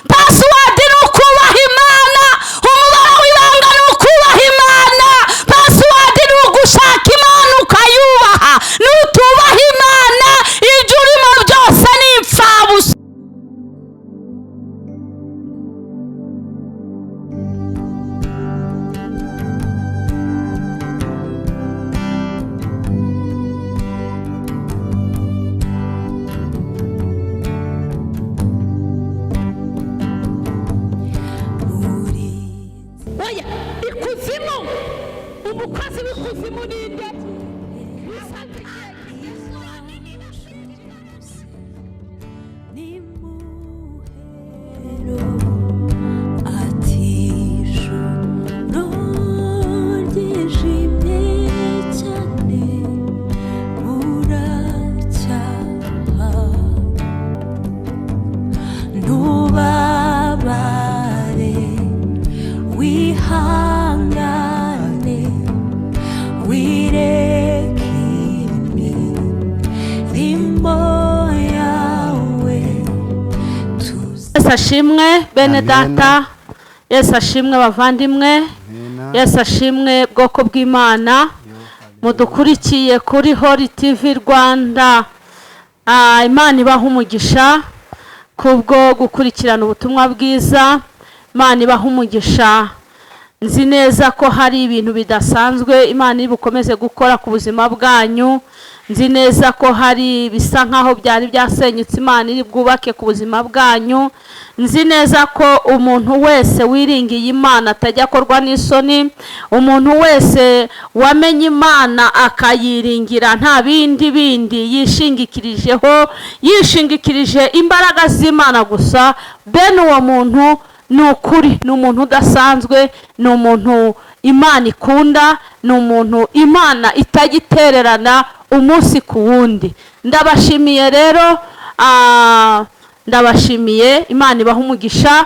Password ni ukubaha Imana, umubare w'ibanga ni ukubaha Imana, password ni ugushaka Imana ukayubaha. Nutubaha Imana ibyo urimo byose ni impfabusa. Oya, ikuzimu, umukozi w'ikuzimu ni nde? Yesu ashimwe bene data, Yesu ashimwe bavandimwe, Yesu ashimwe bwoko bw'Imana mudukurikiye kuri Holy TV Rwanda. Imana ibaha umugisha kubwo gukurikirana ubutumwa bwiza. Imana ibaha umugisha. Nzi neza ko hari ibintu bidasanzwe Imana iri bukomeze gukora ku buzima bwanyu. Nzi neza ko hari bisa nkaho byari byasenyutse Imana iri bwubake ku buzima bwanyu. Nzi neza ko umuntu wese wiringiye Imana atajya akorwa n'isoni. Umuntu wese wamenye Imana akayiringira nta bindi yishingikirije imbaraga z'Imana gusa, bene uwo muntu ni ukuri, ni umuntu udasanzwe, ni umuntu Imana ikunda, ni umuntu Imana itagitererana umunsi ku wundi. Ndabashimiye rero, ndabashimiye. Imana ibaha umugisha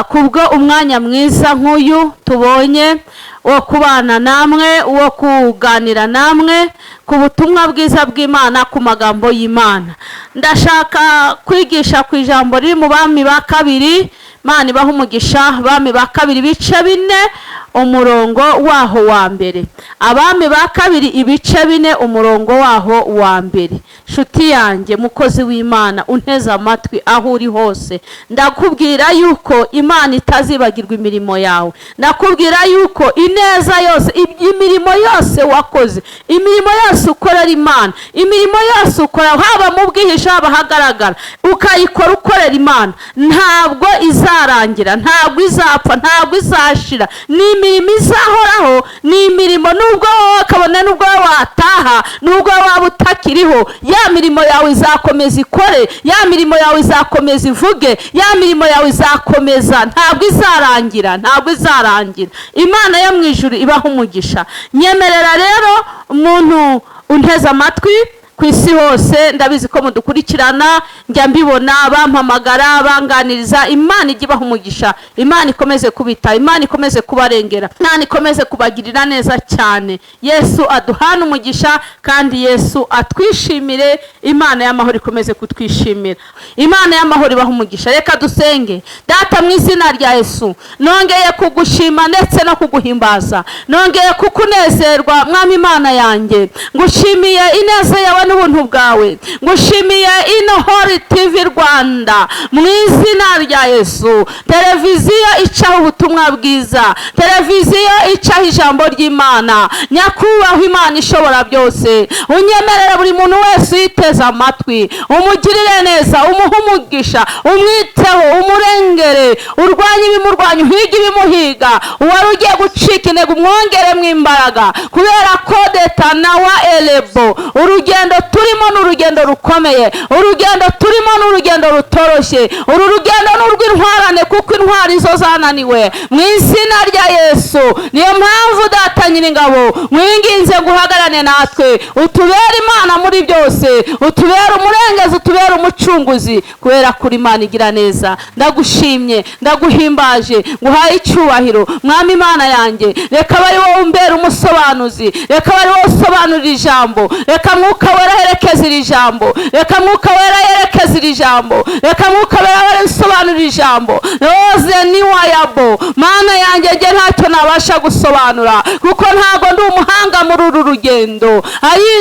kubwo umwanya mwiza nk'uyu tubonye wo kubana namwe, wo kuganira namwe ku butumwa bwiza bw'Imana, ku magambo y'Imana. Ndashaka kwigisha ku ijambo riri mu Bami ba kabiri. Imana ibaha umugisha. Abami ba kabiri ibice 4 umurongo waho wa mbere. Abami ba kabiri ibice 4 umurongo waho wa mbere. Shuti yanjye, mukozi w'Imana unteze amatwi aho uri hose, ndakubwira yuko Imana itazibagirwa imirimo yawe. Ndakubwira yuko ineza yose, imirimo yose wakoze, imirimo yose ukorera Imana, imirimo yose ukora haba mu bwihisho haba hagaragara, ukayikora ukorera Imana, ntabwo izarangira, ntabwo izapfa, ntabwo izashira. Ni imirimo izahoraho, ni imirimo nubwo kabone nubwo wataha, nubwo waba utakiriho, ya mirimo yawe izakomeza ikore, ya mirimo yawe izakomeza ivuge, ya mirimo yawe izakomeza, ntabwo izarangira, ntabwo izarangira. Imana yo mu ijuru ibaha umugisha. Nyemerera rero umuntu unteze amatwi ku isi hose, ndabizi ko mudukurikirana, njya mbibona bampamagara banganiriza. Imana ijye ibaha umugisha, Imana ikomeze kubita, Imana ikomeze kubarengera, Imana ikomeze kubagirira neza cyane. Yesu aduhana umugisha kandi Yesu atwishimire. Imana y'amahoro ikomeze kutwishimira. Imana y'amahoro ibaha umugisha. Reka dusenge. Data, mu izina rya Yesu, nongeye kugushima ndetse no kuguhimbaza, nongeye kukunezerwa Mwami Imana yanjye. Ngushimiye ineza yawe n'ubuntu bwawe, ngushimiye ino Holy TV Rwanda mu izina rya Yesu. Televiziyo icaho ubutumwa bwiza, televiziyo icaho ijambo ry'Imana. Nyakubahwa Imana ishobora byose, unyemerere buri muntu wese yiteze amatwi, umugirire neza, umuhe umugisha, umwiteho, umurengere, urwanye ibimurwanya, uhige ibimuhiga. Uwari ugiye gucika intege umwongeremo imbaraga, kubera ko detanawa elebo. Urugendo turimo n'urugendo rukomeye, urugendo turimo n'urugendo rutoroshye, uru rugendo n'urw'intwarane kuko intwari zo zananiwe. Mu izina rya Yesu, niyo mpamvu Data Nyiringabo mwinginze guhagarane natwe, utubere Imana muri byose, utubere umurengezi, utubere umucunguzi, kubera kuri Imana igira neza. Ndagushimye, ndaguhimbaje, nguhaye icyubahiro Mwami Imana yanjye. Reka bari wowe umbere umusobanuzi, reka bari wowe usobanurira ijambo, reka Mwuka Wera herekeza iri jambo, reka Mwuka Wera yerekeza iri jambo, reka Mwuka Wera usobanurira iri jambo roze ni wayabo mana yanjye nge ntacyo nabasha gusobanura kuko ntago ndi umuhanga muri uru rugendo.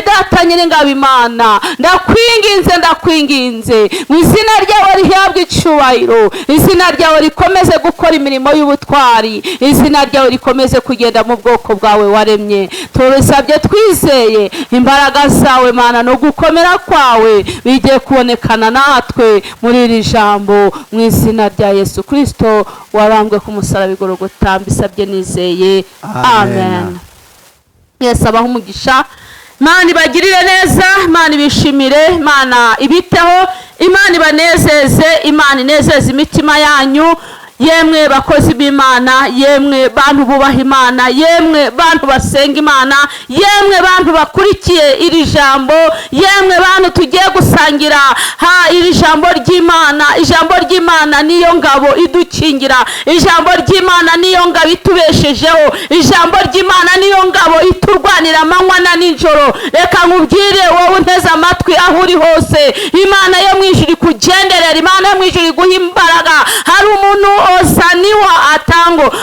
Data nyir'ingabo Imana ndakwinginze mu izina ryawe rihabwa icyubahiro, izina ryawe rikomeze gukora imirimo y'ubutwari, izina ryawe rikomeze kugenda mu bwoko bwawe waremye. Turasabye twizeye imbaraga zawe Mana no gukomera kwawe bigiye kubonekana natwe muri iri jambo mu izina rya Yesu Kristo wabambwe ku musaraba i Golgotha, mbisabye nizeye amen. Yesu abaha umugisha, Imana ibagirire neza, Imana ibishimire, Imana ibiteho, Imana ibanezeze, Imana inezeze imitima yanyu. Yemwe bakozi b'Imana, yemwe bantu bubaha Imana, yemwe bantu basenga Imana, yemwe bantu bakurikiye iri jambo, yemwe bantu tugiye gusangira iri jambo ry'Imana. Ijambo ry'Imana niyo ngabo idukingira, ijambo ry'Imana niyo ngabo itubeshejeho, ijambo ry'Imana niyo ngabo iturwanira amanywa na nijoro. Reka nkubwire wowe unteze amatwi aho uri hose, Imana yo mu ijuru ikugenderera, Imana yo mu ijuru iguha imbaraga. Hari umuntu Osaniwa atango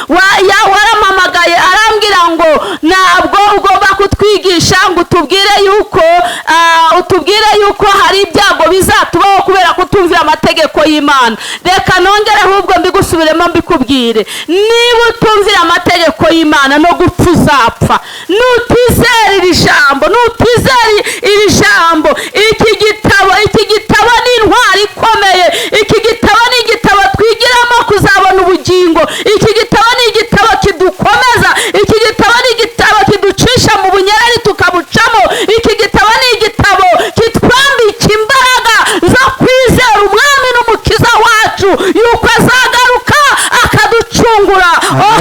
waramamagaye arambwira ngo ntabwo ugomba kutwigisha ngo utubwire yuko hari ibyago bizatubaho kubera kutumvira amategeko y'Imana. Reka nongere ahubwo mbigusubiremo mbikubwire, niba utumvira amategeko y'Imana no gupfa uzapfa. Nutizera iri jambo, iki gitabo ni intwari ikomeye, iki gitabo ni igitabo twigiramo kuzabona ubugingo, iki gitabo ni igitabo kidukomeza, iki gitabo ni igitabo kiducisha mu bunyereri tukabucamo, iki gitabo ni igitabo kitwambika imbaraga zo kwizera umwami n'umukiza wacu yuko azagaruka akaducungura.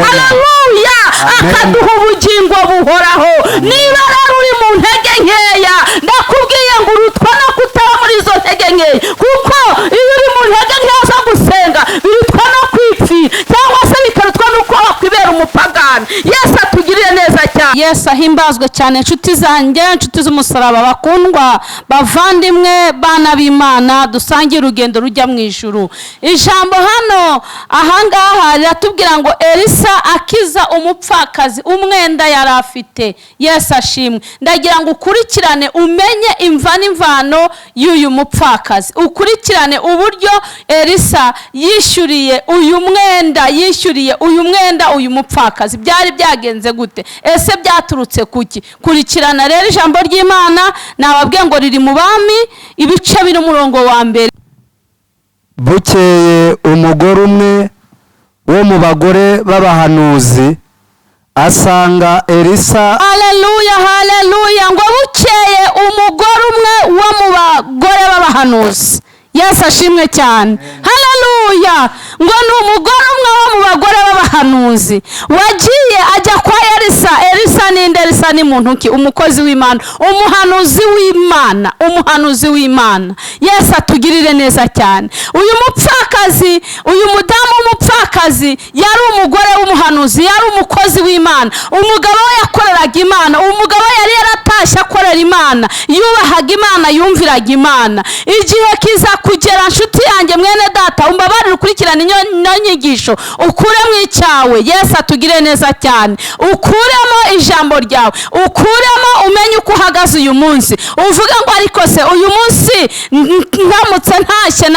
Haleluya, akaduha ubugingo buhoraho. Niba rero uri mu ntege nkeya, ndakubwiye ngo urutwa no kutaba muri izo ntege nkeya, kuko iyo uri mu ntege nkeya zo gusenga birutwa no kwipfira cyangwa se bikarutwa nuko wakwibera umupagani. Yesu atugirire neza cyane. Yesu ahimbazwe cyane. Inshuti zanjye, inshuti z'umusaraba bakundwa, bavandimwe, bana b'Imana, dusangiye urugendo rujya mu ijuru. Ijambo hano ahangaha riratubwira ngo Elisa akiza umupfakazi umwenda yari afite. Yesu ashimwe. Ndagira ngo ukurikirane umenye imva n'imvano y'uyu mupfakazi, ukurikirane uburyo Elisa yishyuriye uyu mwenda uyu mupfakazi. Byari byagenze gute? Ese byaturutse kuki? Kurikirana rero ijambo ry'Imana, nababwiye ngo riri mu Bami ibice biri umurongo wa mbere. Bukeye umugore umwe wo mu bagore b'abahanuzi asanga Elisa. Haleluya, ngo bukeye umugore umwe wo mu bagore b'abahanuzi. Yesu ashimwe cyane. Haleluya, ngo ni umugore umwe wo mu bagore b'abahanuzi wagiye ajya kwa Elisa. Elisa ni nde? Elisa ni muntu ki? Umukozi w'Imana, umuhanuzi w'Imana. Yesu atugirire neza cyane. Uyu mupfakazi, uyu mudamu w'umupfakazi yari umugore w'umuhanuzi, yari umukozi w'Imana. Umugabo we yakoreraga Imana, umugabo yari yaratashye akorera Imana, yubahaga Imana, yumviraga Imana. Igihe kiza kugera, nshuti yanjye, mwene data, umbabarire ukurikirane ino nyigisho, ukuremo icyawe. Yesu atugire neza cyane. Ukuremo ijambo ryawe, ukuremo umenye uko uhagaze uyu munsi. Uvuga ngo ariko se uyu munsi ntamutse ntashye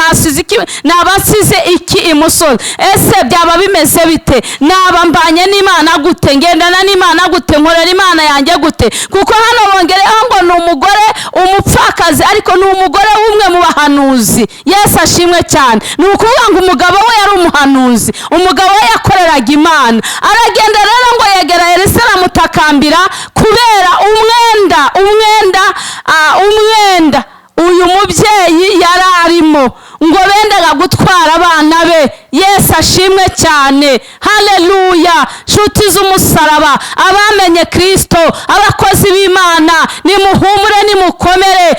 nabasize iki imusozi? Ese byaba bimeze bite? Naba mbanye n'Imana gute? Ngendana n'Imana gute? Nkorera Imana yanjye gute? Kuko hano bongereho ngo ni umugore umupfakazi, ariko ni umugore w'umwe mu bahanuzi. Yesu ashimwe cyane. Ni ukuvuga ngo umugabo we yari umuhanuzi, umugabo we yakoreraga Imana. Aragenda rero ngo yegera Elisa aramutakambira kubera umwenda uyu mubyeyi yari arimo, ngo bendaga gutwara abana be. Yesu ashimwe cyane. Haleluya, nshuti z'umusaraba, abamenye Kristo, abakozi b'Imana, nimuhumure, nimukomere.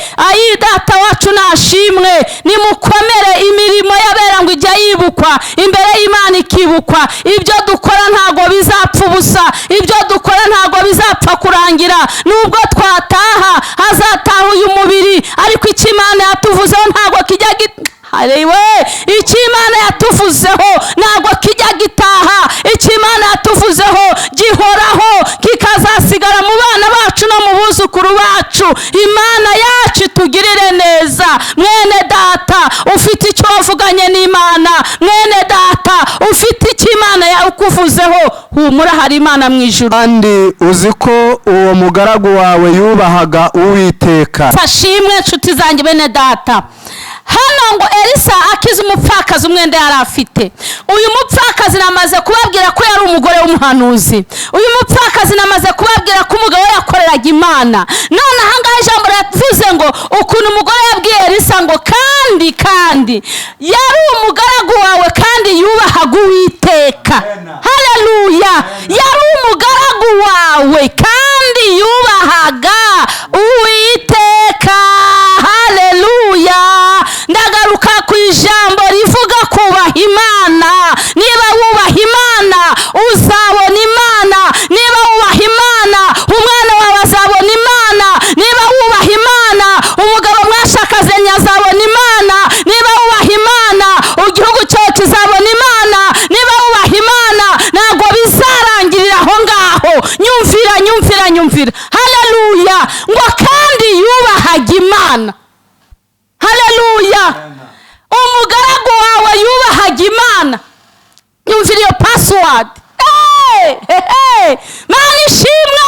Data wacu nashimwe, nimukomere. Imirimo y'abera ngo ijya yibukwa imbere y'Imana, ikibukwa. Ibyo dukora ntago bizapfa ubusa, ibyo dukora ntago bizapfa kurangira. Nubwo twataha hazataha uyu mubiri, ariko icyo Imana yatuvuzeho ntago kijya hariwe icyo Imana yatuvuzeho ntabwo kijya gitaha. icyo Imana yatuvuzeho gihoraho kikazasigara mu bana bacu no mu buzukuru bacu. Imana yacu itugirire neza. Mwene data ufite icyo wavuganye n'Imana, mwene data ufite icyo Imana yakuvuzeho, humura hari Imana mu ijuru. kandi uzi ko uwo mugaragu wawe yubahaga Uwiteka. Sashimwe nshuti zanjye bene data, hano ngo Elisa akize umupfakazi umwenda yari afite. uyu mupfakazi namaze kubabwira ko yari umugore w'umuhanuzi. uyu mupfakazi namaze kubabwira ko umugabo yakoreraga Imana. none ahangaha ijambo riravuze ngo ukuntu umugore yabwiye Elisa ngo kandi yari umugaragu wawe kandi yubahaga Uwiteka. Haleluya! yari umugaragu wawe kandi yubahaga Uwiteka. Haleluya! ndagaruka ku ijambo rivuga kubaha Imana. niba wubaha Imana uzabona Imana. niba wubaha Imana umwana wawe azabona Imana. niba wubaha Imana umugabo mwashakazanye azabona Imana. niba wubaha Imana igihugu cyawe kizabona Imana. niba wubaha Imana ntabwo bizarangirira aho ngaho. nyumvira. Haleluya! ngo kandi yubahaga Imana. Haleluya! umugaragu wawe yubahaga Imana. nyumvira iyo password. Mana ishimwe.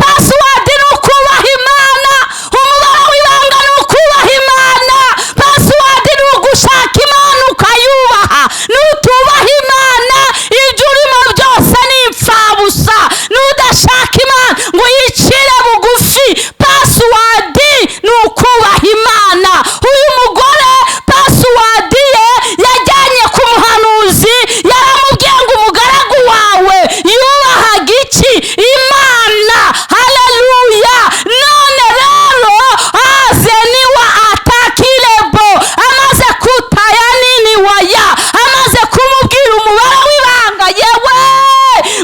password ni ukubaha Imana. umubare w'ibanga ni ukubaha Imana. password ni ugushaka Imana ukayubaha. nutubaha Imana ibyo urimo byose ni impfabusa. nudashaka Imana ngo yicire bugufi, password ni ukubaha Imana. uyu mugore password ye yajyanye ku muhanuzi, yaramubwiye ngo umugaragu wawe yubahaga iki? Imana. Haleluya! none rero azeniwa atakirebo amaze kutaya nini waya, amaze kumubwira umubare w'ibanga, yewe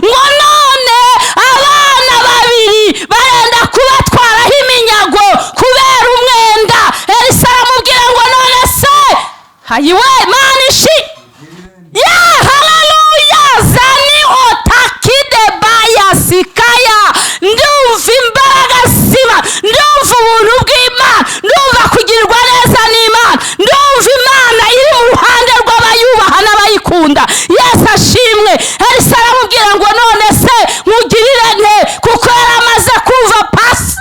ngo none abana babiri barenda kubatwaraho iminyago kubera umwenda. Elisa aramubwira ngo none se hayiwe Mana ishi haleluya zani otakide baya sikaya. ndumva imbaraga ziba, ndumva ubuntu bw'Imana, ndumva kugirirwa neza n'Imana, ndumva Imana iri mu ruhande rw'abayubaha n'abayikunda. Yesu ashimwe. Elisa aramubwira ngo none se nkugirire nte, kuko yari amaze kumva pasi.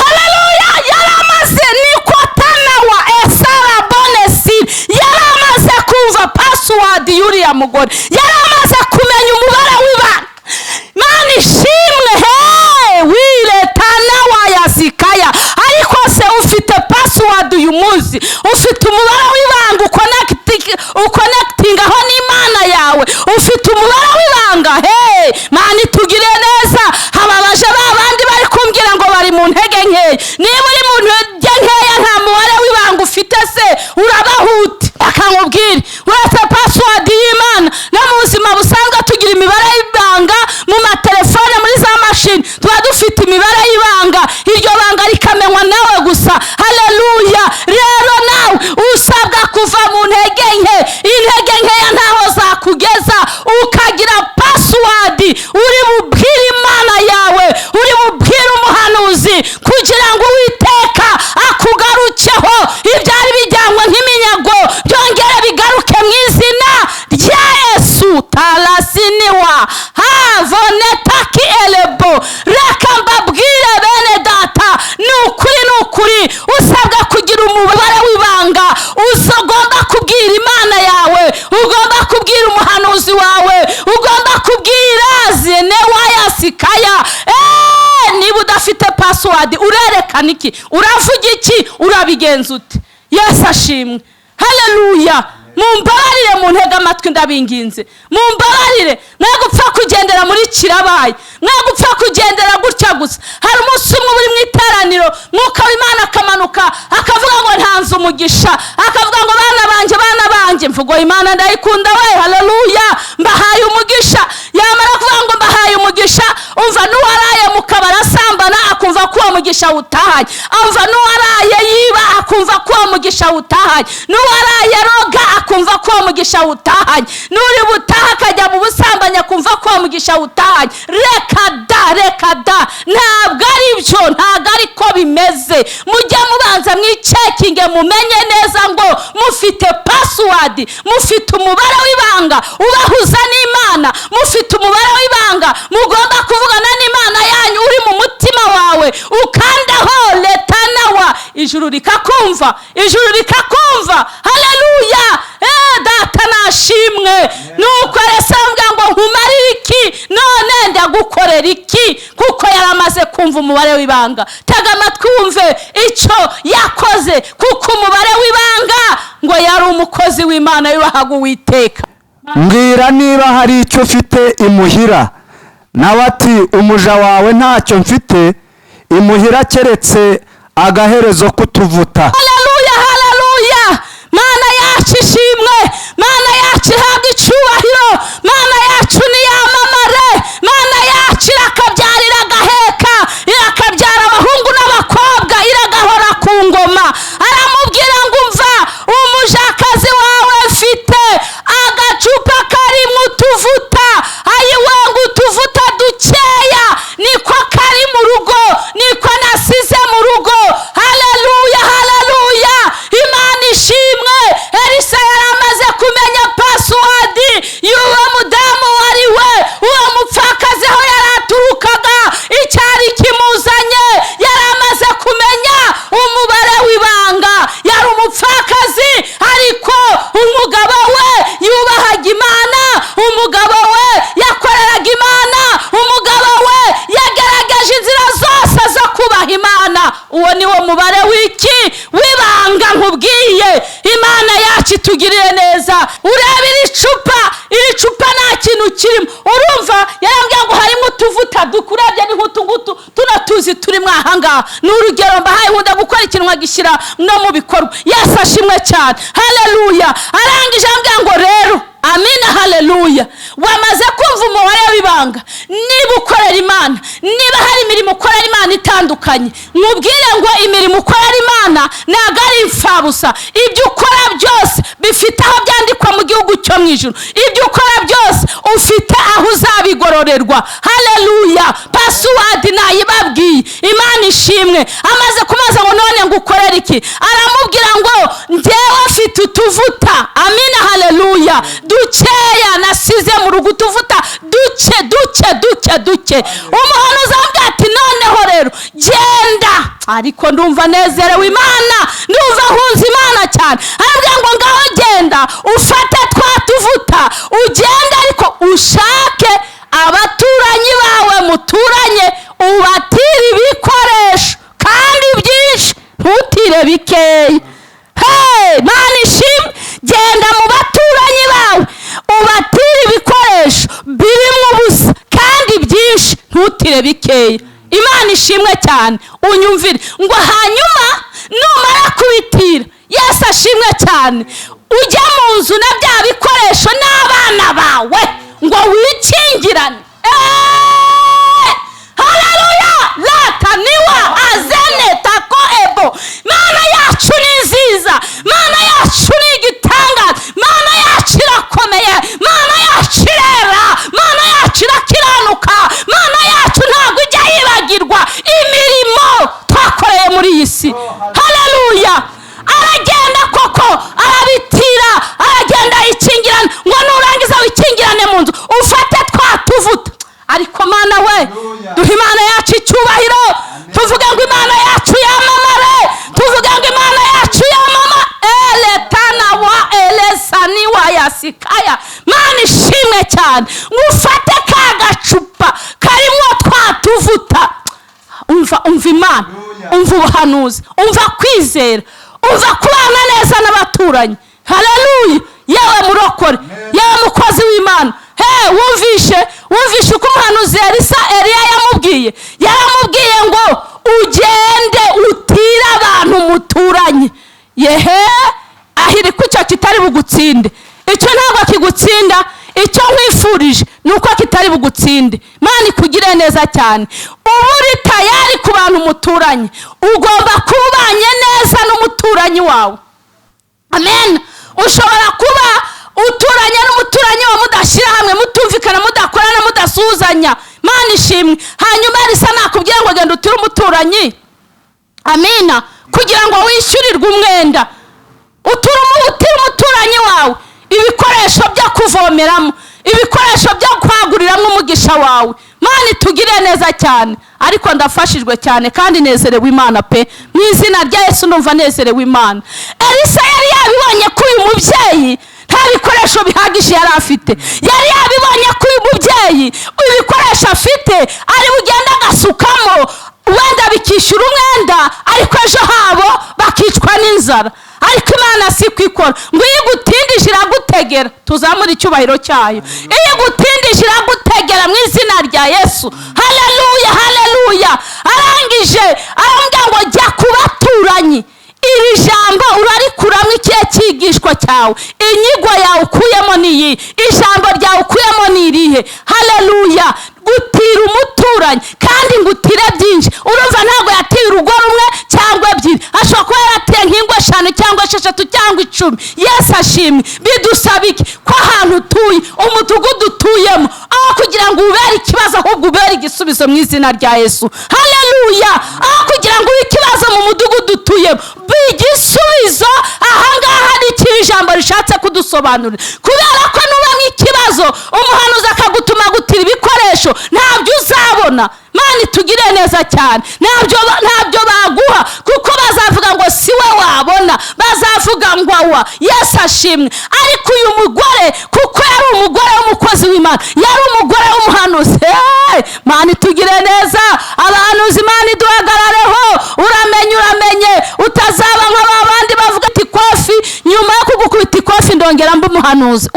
Haleluya! yari amaze nikotana wa esara bonesi, yari amaze kumva password y'uriya mugore, yari amaze kumenya umubare w'ibanga. Mana ishimwe. wiretana wayasikaya. ariko se ufite password uyu munsi, ufite umubare w'ibanga uconnectingaho n'Imana yawe, ufite umubare w'ibanga. Mana itugire neza. hababaje babandi bari kumbwira ngo bari mu ntege nkeya. niba uri mu ntege nkeya nta mubare w'ibanga ufite, se urabahute. akangubwire uretse password y'Imana, no mu buzima busanzwe tugira imibare y'ibanga mu matelefone, muri za mashini tuba dufite imibare y'ibanga. iryo banga rikamenywa nawe gusa. Haleluya! rero nawe usabwa kuva mu ntege nke. intege nkeya ntaho zakugeza, ukagira password uri bubwire Imana yawe, uri bubwire umuhanuzi, kugira ngo Uwiteka akugarukeho ibyari bijyanywe nk'iminyago byongere bigaruke mu izina rya Yesu. talasiniwa havonetaki elebo. reka mbabwire bene data, ni ukuri usabwa kugira umubare w'ibanga. ugomba kubwira Imana yawe, ugomba kubwira umuhanuzi wawe, ugomba kubwira zenewa yasikaya. niba udafite password urerekana iki? uravuga iki? urabigenza ute? Yesu ashimwe. Haleluya! mumbabarire mu ntege amatwi ndabinginze. mumbabarire mwe gupfa kugendera muri kirabaye, mwe gupfa kugendera gutya gusa. hari umunsi umwe uri mu iteraniro, mwuka w'Imana akamanuka akavuga ngo ntanze umugisha, akavuga ngo bana banjye mvugo Imana ndayikunda we. haleluya! mbahaye umugisha. yamara kuvuga ngo mbahaye umugisha, umva n'uwaraye mu kabari asambana akumva ko uwo mugisha utahanye, umva n'uwaraye yiba akumva ko uwo mugisha utahanye, n'uwaraye aroga akumva ko uwo mugisha utahanye, n'uri butaha akajya mu busambanyi akumva ko uwo mugisha utahanye. Reka da, ntabwo ari byo, ntabwo ari ko bimeze. Mujye mubanza mwicekinge, mumenye neza ngo mufite password, mufite umubare w'ibanga ubahuza n'Imana, mufite umubare w'ibanga mugomba kuvugana n'Imana yanyu uri mu mutima wawe, ukandaho letanawa, ijuru rikakumva. Haleluya! Data nashimwe. Nuko resambwa ngo nkumarire iki, none ndagukorera iki? Kuko yaramaze kumva umubare w'ibanga. Tega amatwi wumve icyo yakoze, kuko umubare w'ibanga ngo yari umukozi w'Imana yubahaga Uwiteka. mbwira niba hari icyo ufite imuhira. Nawe ati umuja wawe ntacyo mfite imuhira keretse agaherezo k'utuvuta. Haleluya! Mana yacu ishimwe, Mana yacu ihabwa icyubahiro, Mana yacu niyamamare, Mana yacu irakabyarira agaheka, irakabyara abahungu n'abakobwa, iragahora ku ngoma. Aramubwira ngo umva, umujakazi wawe mfite agacupa karimo utuvuta. Ayiwe ngo utuvuta dukeya niko kari mu rugo, niko nasize mu rugo. Haleluya! Imana ishimwe. Elisa yaramaze kumenya password y'uwo mudamu wari we, uwo mupfakazi aho yaraturukaga, icyari kimuzanye. Yaramaze kumenya umubare w'ibanga. Yari umupfakazi ariko umugabo we yubahaga Imana, umugabo we yakoreraga Imana, umugabo we yagaragaje inzira zose zo kubaha Imana. Uwo ni wo mubare w'iki w'ibanga nkubwiye. Imana yacu itugirire neza. Urebe iri cupa nta kintu kirimo. Urumva yarambwiye ngo harimo utuvuta dukurabye ni nk'utungutu tuno tuzi turimo ahangaha. Ni urugero mbahaye, nkunda gukora ikintu nkagishyira no mu bikorwa. Yesu ashimwe cyane. Haleluya! Arangije ambwira ngo rero, amina, haleluya, wamaze kumva umubare w'ibanga. Niba ukorera Imana, niba hari imirimo ukorera Imana itandukanye, mubwire ngo imirimo ukorera Imana ntabwo ari imfabusa. Ibyo ukora byose bifite aho byandikwa mu gihugu cyo mu ijuru. Ibyo ukora byose ufite aho uzabigororerwa. Haleluya! Password nayibabwiye. Imana ishimwe. Amaze kumaza ngo none ngo ukorere iki, aramubwira ngo njyewe mfite utuvuta. Amina, haleluya, dukeya nasize mu rugo, utuvuta duke. Umuhanuzi avuga ati noneho rero genda. Ariko ndumva nezerewe Imana, ndumva nkunze Imana cyane. Arabwira ngo ngaho genda ufate twa tuvuta, ugenda ariko ushake abaturanyi bawe muturanye, ubatire ibikoresho kandi byinshi, ntutire bikeya. Mana ishimwe. Genda mu baturanyi bawe ubatire ibikoresho birimo ubusa kandi byinshi, ntutire bikeya. Imana ishimwe cyane. Unyumvire ngo hanyuma numara kubitira, Yesu ashimwe cyane, ujye mu nzu na bya bikoresho n'abana bawe ngo wikingirane. Haleluya! Lataniwa azene tako ebo. Mana yacu ni nziza, Mana yacu ni igitangaza, Mana yacu irakomeye, Mana yacu irera, Mana yacu irakiranuka, Mana yacu ntabwo ijya yibagirwa imirimo twakoreye muri iyi si. Haleluya! Aragenda koko arabitira, aragenda yikingirana, ngo nurangiza wikingirane mu nzu ufate twa tuvuta. Ariko Mana we, duhe Imana yacu icyubahiro. Tuvuge ngo Imana yacu yamamare, tuvuge ngo Imana yacu yamama. Eletana wa elesani wa yasikaya. Mana ishimwe cyane. Ngufate ka gacupa karimo twa tuvuta. Umva Imana, umva ubuhanuzi, umva kwizera, umva kubana neza n'abaturanyi. Haleluya! Yewe murokore, yewe mukozi w'Imana, wumvishe uko umuhanuzi Eliya yaramubwiye ngo ugende utire abantu muturanye. Ahiri ko icyo kitari bugutsinde. Icyo ntabwo kigutsinda. icyo nkwifurije ni uko kitari bugutsinde. Imana ikugire neza cyane. uba uri tayari ku bantu muturanye, ugomba kuba ubanye neza n'umuturanyi wawe. Amen. Ushobora kuba uturanye n'umuturanyi wa mudashyira hamwe, mutumvikana, mudakorana, mudasuhuzanya. Imana ishimwe. Hanyuma Elisa nakubwira ngo genda uture umuturanyi, amina, kugira ngo wishyurirwe umwenda. Uture umuturanyi wawe ibikoresho byo kuvomeramo, ibikoresho byo kwaguriramo umugisha wawe. Imana itugire neza cyane. Ariko ndafashijwe cyane kandi nezerewe Imana pe, mu izina rya Yesu ndumva nezerewe Imana. Elisa yari yabibonye ko uyu mubyeyi nta bikoresho bihagije yari afite. Yari yabibonye ko uyu mubyeyi ibikoresho afite ari bugenda agasukamo, wenda bikishyura umwenda, ariko ejo habo bakicwa n'inzara. Ariko Imana si kwikora ngo iyo igutindije iragutegera. Tuzamura icyubahiro cyayo. Iyo igutindije iragutegera mu izina rya Yesu. Haleluya, haleluya. Arangije arambwira ngo jya ku baturanyi. Iri jambo urarikuramo ikihe cyigishwa cyawe, inyigo yawe ukuyemo niyi, ijambo ryawe ukuyemo ni irihe? Haleluya. Gutira umuturanyi kandi ngutire byinshi. Urumva ntabwo yatiye urugo rumwe cyangwa ebyiri, ashobora kuba yaratiye nk'ingo 5 cyangwa 6 cyangwa 10. Yesu ashimwe. Bidusaba iki? Ko ahantu utuye, umudugudu utuyemo, aho kugira ngo ubere ikibazo ahubwo ubere igisubizo mu izina rya Yesu. Haleluya. Aho kugira ngo ube ikibazo mu mudugudu utuyemo, bigisubizo. Ahangaha hari ijambo rishatse kudusobanurira, kubera ko nubamo ikibazo umuhanuzi akagutuma gutira ibikoresho, ntabyo uzabona. Imana itugire neza cyane. Ntabyo baguha, kuko bazavuga ngo si we wabona, bazavuga ngo awa. Yesu ashimwe. Ariko uyu mugore, kuko yari umugore w'umukozi w'Imana, yari umugore w'umuhanuzi. Imana itugire neza. Abahanuzi Imana iduhagarareho. Uramenye utazaba nk'abandi bavuga ati kofi, nyuma yo kugukubita ikofi ndongera mba umuhanuzi.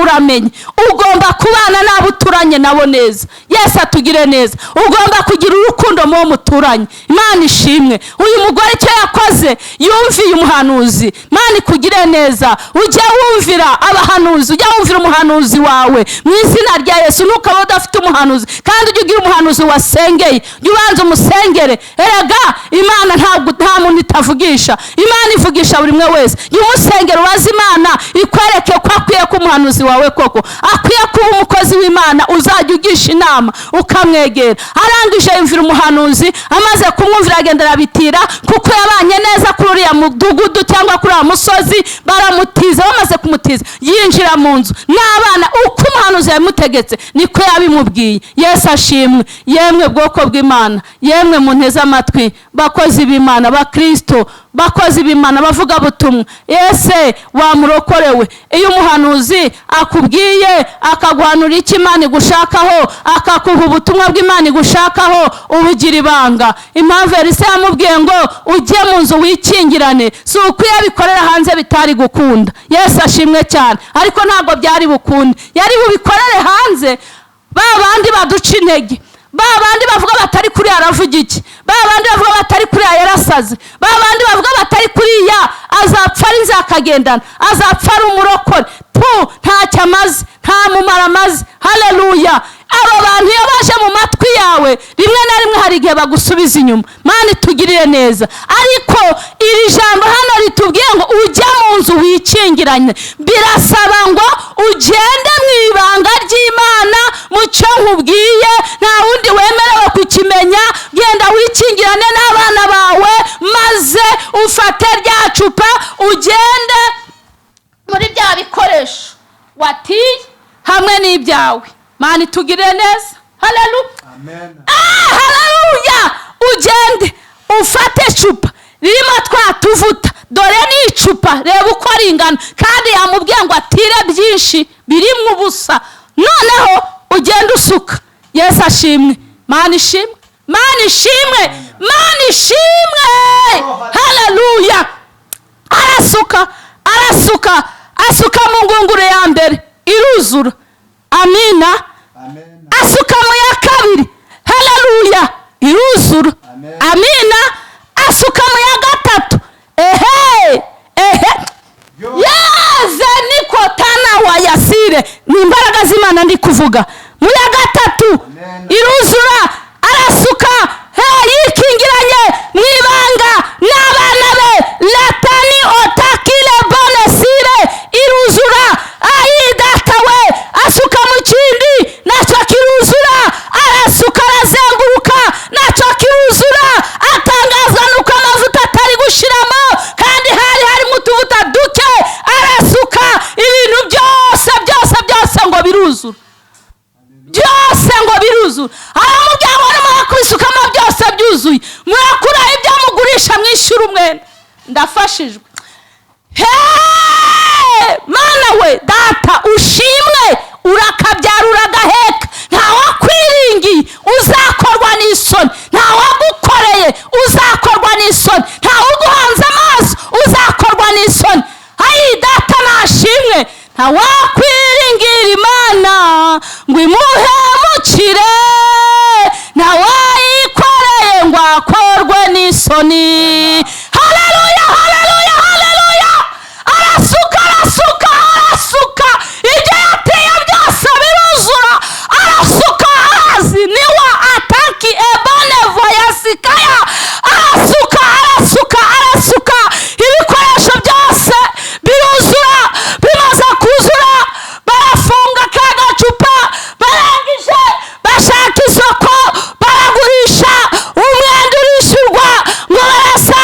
uramenye ugomba kubana nabo uturanye nabo neza. Yesu atugire neza. Ugomba kugira urukundo mu muturanye. Imana ishimwe. Uyu mugore icyo yakoze, yumviye umuhanuzi. Imana ikugire neza. Ujye wumvira abahanuzi, ujye wumvira umuhanuzi wawe mu izina rya Yesu. Nukaba udafite umuhanuzi kandi ujye ugira umuhanuzi wasengeye, ujye ubanza umusengere. Erega Imana nta muntu itavugisha. Imana ivugisha buri umwe wese. Jya umusengera, ubaze Imana ikwereke ko akwiye ko umuhanuzi wawe koko akwiye kuba umukozi w'Imana. Uzajya ugisha inama ukamwegera. Arangije yumvira umuhanuzi, amaze kumwumvira agenda arabitira, kuko yabanye neza kuri uriya mudugudu cyangwa kuri uriya musozi. Baramutiza, bamaze kumutiza yinjira mu nzu n'abana. Uko umuhanuzi yamutegetse niko yabimubwiye. Yesu ashimwe. Yemwe bwoko bw'Imana, yemwe munteze amatwi, bakozi b'Imana, bakristo, bakozi b'Imana, bavuga butumwa. Ese wamurokorewe? Iyo umuhanuzi akubwiye akaguhanura icyo Imana igushakaho, akakuha ubutumwa bw'Imana igushakaho, ubugira ibanga. Impamvu Elisa yamubwiye ngo ujye mu nzu wikingirane, si uko iyo abikorera hanze bitari gukunda. Yesu ashimwe cyane. Ariko ntabwo byari bukunde, yari bubikorere hanze. Babandi baduca intege, babandi bavuga batari kuri aravuga iki, babandi bavuga batari kuri yarasaze, babandi bavuga batari kuri azapfa ari nzakagendana, azapfa ari umurokore, ntacyo amaze, nta mumaro amaze. Haleluya. Aba bantu iyo baje mu matwi yawe, rimwe na rimwe hari igihe bagusubiza inyuma. Imana itugirire neza. Ariko iri jambo hano ritubwiye ngo ujye mu nzu wikingiranye. Birasaba ngo ugende mu ibanga ry'Imana, mu cyo nkubwiye nta wundi wemerewe kukimenya. Genda wikingirane n'abana bawe, maze ufate rya cupa ugende muri bya bikoresho watiye hamwe n'ibyawe. Imana itugirire neza. Haleluya. Amen. Haleluya. Ugende ufate icupa ririmo twatuvuta. Dore ni icupa, reba uko ringana, kandi yamubwiye ngo atire byinshi birimo ubusa. Noneho ugende usuka. Yesu ashimwe. Imana ishimwe. Imana ishimwe. Imana ishimwe. Haleluya. Asuka mu ngunguru ya mbere iruzura. Amina. Asuka mu ya kabiri. Haleluya. Iruzura. Amina. Asuka mu ya gatatu. Yaze niko tana munyumvire ni imbaraga z'Imana ndi kuvuga. Mu ya gatatu iruzura, arasuka yikingiranye mu ibanga n'abana be, latani otakile bonesire, iruzura ayidatawe asuka mu kindi nacyo kiruzura, arasuka arazenguruka nacyo kiruzura, atangazwa nuko amavuta atari gushiramo kandi hari harimo utuvuta duke, arasuka ibintu byose ngo biruzura, byose ngo biruzura. Aramubwira ngo nimara kubisukamo byose byuzuye, murakura ibyo mugurisha mwishyura umwenda. Ndafashijwe. Mana we data ushimwe, urakabyara uragaheka, ntawakwiringiye uzakorwa n'isoni, ntawagukoreye uzakorwa n'isoni, ntawuguhanze amaso uzakorwa n'isoni. Ayi data nashimwe, ntawakwiringira Imana ngo imuhemukire, ntawayikoreye ngo akorwe n'isoni. Haleluya, haleluya, haleluya. Arasuka, arasuka, arasuka, ibyo yateye byose biruzura, arasuka arazi niwa ataki ebone voyasikaya, arasuka, arasuka, arasuka, ibikoresho byose biruzura. Bimaze kuzura, barafunga ka gacupa, barangije bashaka isoko, baragurisha, umwenda urishyurwa, ngo barasa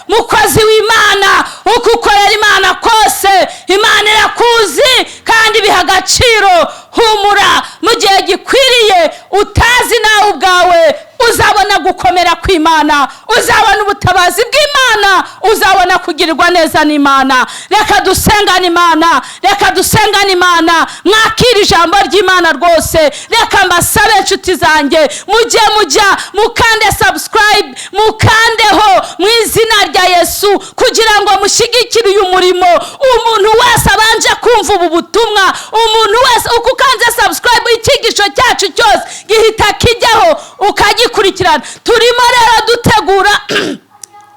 mukozi w'Imana, uko ukorera Imana kose Imana irakuzi kandi biha agaciro. Humura, mu gihe gikwiriye utazi nawe ubwawe uzabona gukomera kw'Imana, uzabona ubutabazi bw'Imana, uzabona kugirirwa neza n'Imana. Reka dusengane Imana, reka dusengane Imana. Mwakira ijambo ry'Imana rwose. Reka mbasabe inshuti zanjye, mujya mukande subscribe, mukandeho mu izina rya Yesu kugira ngo mushyigikire uyu murimo. Umuntu wese abanje kumva ubu butumwa, umuntu wese uko ukanze subscribe, icyigisho cyacu cyose gihita kijyaho ukagikurikirana. Turimo rero dutegura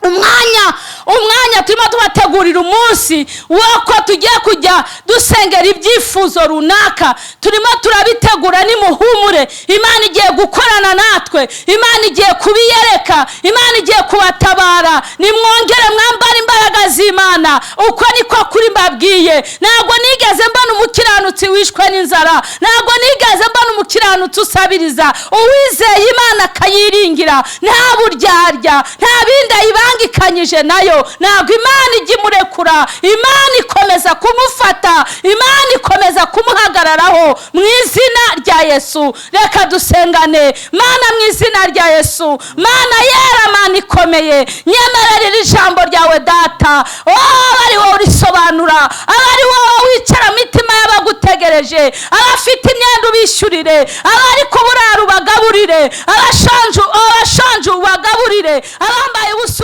umwanya turimo tubategurira umunsi wako tugiye kujya dusengera ibyifuzo runaka. Turimo turabitegura, nimuhumure. Imana igiye gukorana natwe, Imana igiye kubiyereka, Imana igiye kubatabara. Nimwongere mwambare imbaraga z'Imana. Uko niko kuri mbabwiye. Ntabwo nigeze mbona umukiranutsi wishwe n'inzara, ntabwo nigeze mbona umukiranutsi usabiriza. Uwizeye Imana akayiringira nta buryarya, nta bindi ayibangikanyije nayo, ntabwo Imana ijya imurekura. Imana ikomeza kumufata, Imana ikomeza kumuhagararaho mu izina rya Yesu. Reka dusengane. Mana, mu izina rya Yesu, Mana yera, Mana ikomeye, nyemerera ijambo ryawe Data. Ari wowe urisobanura, ari wowe wicara mitima y'abagutegereje, abafite imyenda ubishyurire, abari kuburara ubagaburire, abashonje ubagaburire, abambaye ubusa